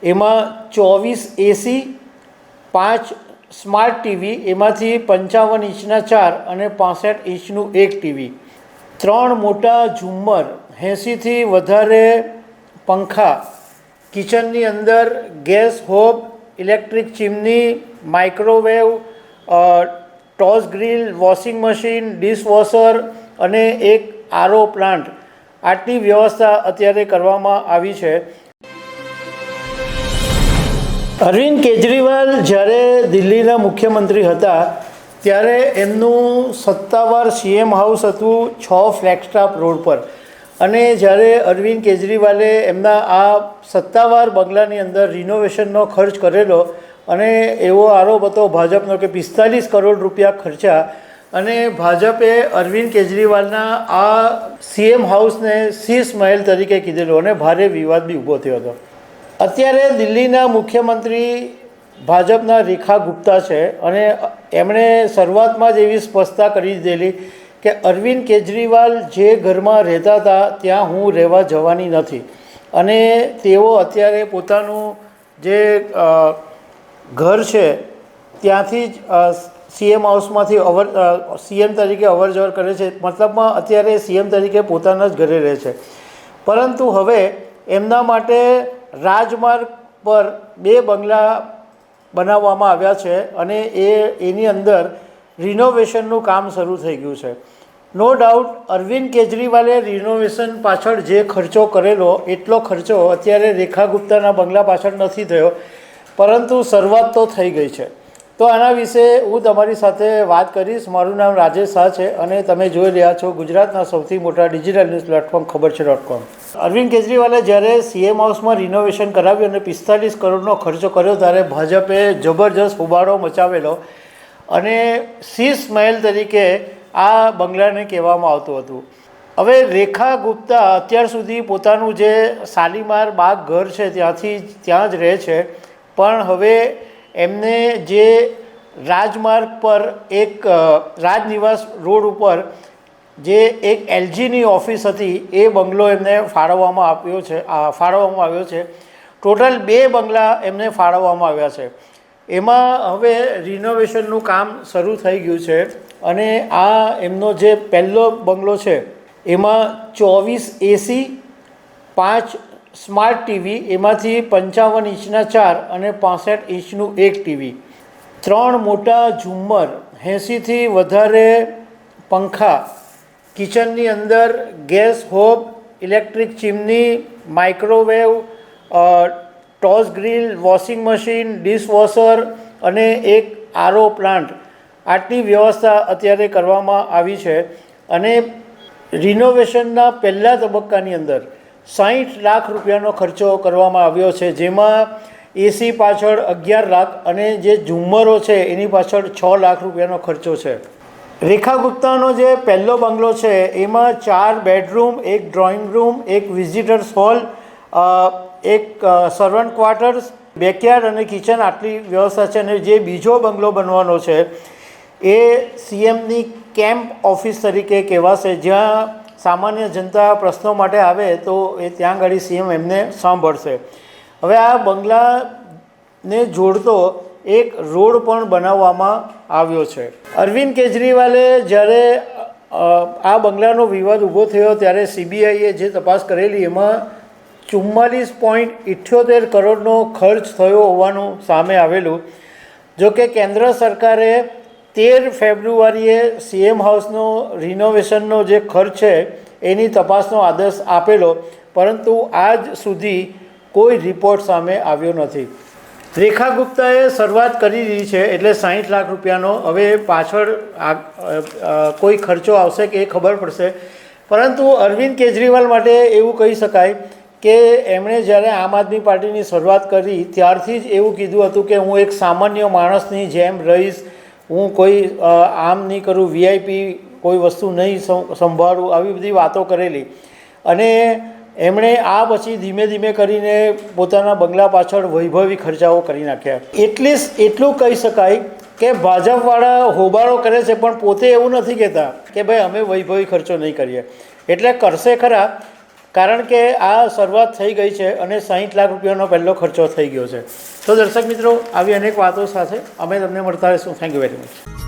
એમાં 24 એસી, 5 smart TV, એમાંથી 55 ઇંચના 4 અને 65 ઇંચનું 1 ટીવી, 3 મોટા ઝુમ્મર, 80થી વધારે પંખા, કિચનની અંદર gas hob, electric chimney, microwave, toast grill, washing machine, dishwasher અને એક આરઓ પ્લાન્ટ, આટલી વ્યવસ્થા અત્યારે કરવામાં આવી છે. અરવિંદ કેજરીવાલ જ્યારે દિલ્હીના મુખ્યમંત્રી હતા ત્યારે એમનું સત્તાવાર સીએમ હાઉસ હતું 6 ફ્લેગસ્ટાફ રોડ પર. અને જ્યારે અરવિંદ કેજરીવાલે એમના આ સત્તાવાર બંગલાની અંદર રિનોવેશનનો ખર્ચ કરેલો અને એવો આરોપ હતો ભાજપનો કે 45 કરોડ રૂપિયા ખર્ચા, અને ભાજપે અરવિંદ કેજરીવાલના આ સીએમ હાઉસને શીશ મહેલ તરીકે કીધેલું અને ભારે વિવાદ બી ઊભો થયો હતો. અત્યારે દિલ્હીના મુખ્યમંત્રી ભાજપના રેખા ગુપ્તા છે અને એમણે શરૂઆતમાં જ એવી સ્પષ્ટતા કરી દીધેલી કે અરવિંદ કેજરીવાલ જે ઘરમાં રહેતા હતા ત્યાં હું રહેવા જવાની નથી, અને તેઓ અત્યારે પોતાનું જે ઘર છે ત્યાંથી જ સીએમ હાઉસમાંથી સીએમ તરીકે અવર જવર કરે છે. મતલબમાં અત્યારે સીએમ તરીકે પોતાના જ ઘરે રહે છે. પરંતુ હવે એમના માટે રાજમાર્ગ પર 2 બંગલા બનાવવામાં આવ્યા છે અને એની અંદર રિનોવેશનનું કામ શરૂ થઈ ગયું છે. નો ડાઉટ અરવિંદ કેજરીવાલે રિનોવેશન પાછળ જે ખર્ચો કરેલો એટલો ખર્ચો અત્યારે રેખા ગુપ્તાના બંગલા પાછળ નથી થયો, પરંતુ શરૂઆત તો થઈ ગઈ છે. તો આના વિશે હું તમારી સાથે વાત કરીશ. મારું નામ રાજેશ શાહ છે અને તમે જોઈ રહ્યા છો ગુજરાતના સૌથી મોટા ડિજિટલ ન્યૂઝ પ્લેટફોર્મ ખબરછે.com. અરવિંદ કેજરીવાલે જ્યારે સીએમ હાઉસમાં રિનોવેશન કરાવ્યું અને 45 કરોડનો ખર્ચો કર્યો ત્યારે ભાજપે જબરજસ્ત હોબાળો મચાવેલો અને શીશ મહેલ તરીકે આ બંગલાને કહેવામાં આવતું હતું. હવે રેખા ગુપ્તા અત્યાર સુધી પોતાનું જે શાલીમાર બાગ ઘર છે ત્યાં જ રહે છે, પણ હવે એમને જે રાજમાર્ગ પર એક રાજનિવાસ રોડ ઉપર જે એક એલજીની ઓફિસ હતી એ બંગલો એમને ફાળવવામાં આવ્યો છે. ટોટલ 2 બંગલા એમને ફાળવવામાં આવ્યા છે. એમાં હવે રિનોવેશનનું કામ શરૂ થઈ ગયું છે અને આ એમનો જે પહેલો બંગલો છે એમાં 24 એસી, 5 સ્માર્ટ ટીવી, એમાંથી 55 ઇંચના 4 અને 65 ઇંચનું 1 ટીવી, 3 મોટા ઝુમ્મર, 80થી વધારે પંખા, કિચનની અંદર gas hob, electric chimney, microwave, toast grill, washing machine, dishwasher અને એક આરઓ પ્લાન્ટ, આટલી વ્યવસ્થા અત્યારે કરવામાં આવી છે. અને રિનોવેશનના પહેલા તબક્કાની અંદર 60 લાખ રૂપિયાનો ખર્ચો કરવામાં આવ્યો છે, જેમાં એસી પાછળ 11 લાખ અને જે ઝુમ્મરો છે એની પાછળ 6 લાખ રૂપિયાનો ખર્ચો છે. રેખા ગુપ્તાનો જે પહેલો બંગલો છે એમાં 4 bedroom, 1 drawing room, 1 visitors hall, એક સર્વન્ટ ક્વાર્ટર્સ, બેકયાર્ડ અને કિચન, આટલી વ્યવસ્થા છે. અને જે બીજો બંગલો બનવાનો છે એ સીએમની કેમ્પ ઓફિસ તરીકે કહેવાશે, જ્યાં સામાન્ય જનતા પ્રશ્નો માટે આવે તો એ ત્યાં આગળ સીએમ એમને સાંભળશે. હવે આ બંગલાને જોડતો એક રોડ પણ બનાવવામાં આવ્યો છે. અરવિંદ કેજરીવાલે જ્યારે આ બંગલાનો વિવાદ ઊભો થયો ત્યારે સીબીઆઈએ જે તપાસ કરેલી એમાં 44.78 કરોડનો ખર્ચ થયો હોવાનું સામે આવેલું. જો કે કેન્દ્ર સરકારે 13 ફેબ્રુઆરીએ સીએમ હાઉસનો રિનોવેશનનો જે ખર્ચ છે એની તપાસનો આદેશ આપેલો, પરંતુ આજ સુધી કોઈ રિપોર્ટ સામે આવ્યો નથી. રેખા ગુપ્તાએ શરૂઆત કરી દીધી છે એટલે 60 લાખ રૂપિયાનો. હવે પાછળ કોઈ ખર્ચો આવશે કે એ ખબર પડશે, પરંતુ અરવિંદ કેજરીવાલ માટે એવું કહી શકાય કે એમણે જ્યારે આમ આદમી પાર્ટીની શરૂઆત કરી ત્યારથી જ એવું કીધું હતું કે હું એક સામાન્ય માણસની જેમ રહીશ, હું કોઈ આમ નહીં કરું, વીઆઈપી કોઈ વસ્તુ નહીં સંભાળું, આવી બધી વાતો કરેલી. અને એમણે આ પછી ધીમે ધીમે કરીને પોતાના બંગલા પાછળ વૈભવી ખર્ચાઓ કરી નાખ્યા. એટલું કહી શકાય કે ભાજપવાળા હોબાળો કરે છે પણ પોતે એવું નથી કહેતા કે ભાઈ અમે વૈભવી ખર્ચો નહીં કરીએ, એટલે કરશે ખરા, કારણ કે આ શરૂઆત થઈ ગઈ છે અને 60 લાખ રૂપિયાનો પહેલો ખર્ચો થઈ ગયો છે. તો દર્શક મિત્રો, આવી અનેક વાતો સાથે અમે તમને મળતા રહીશું. Thank you very much.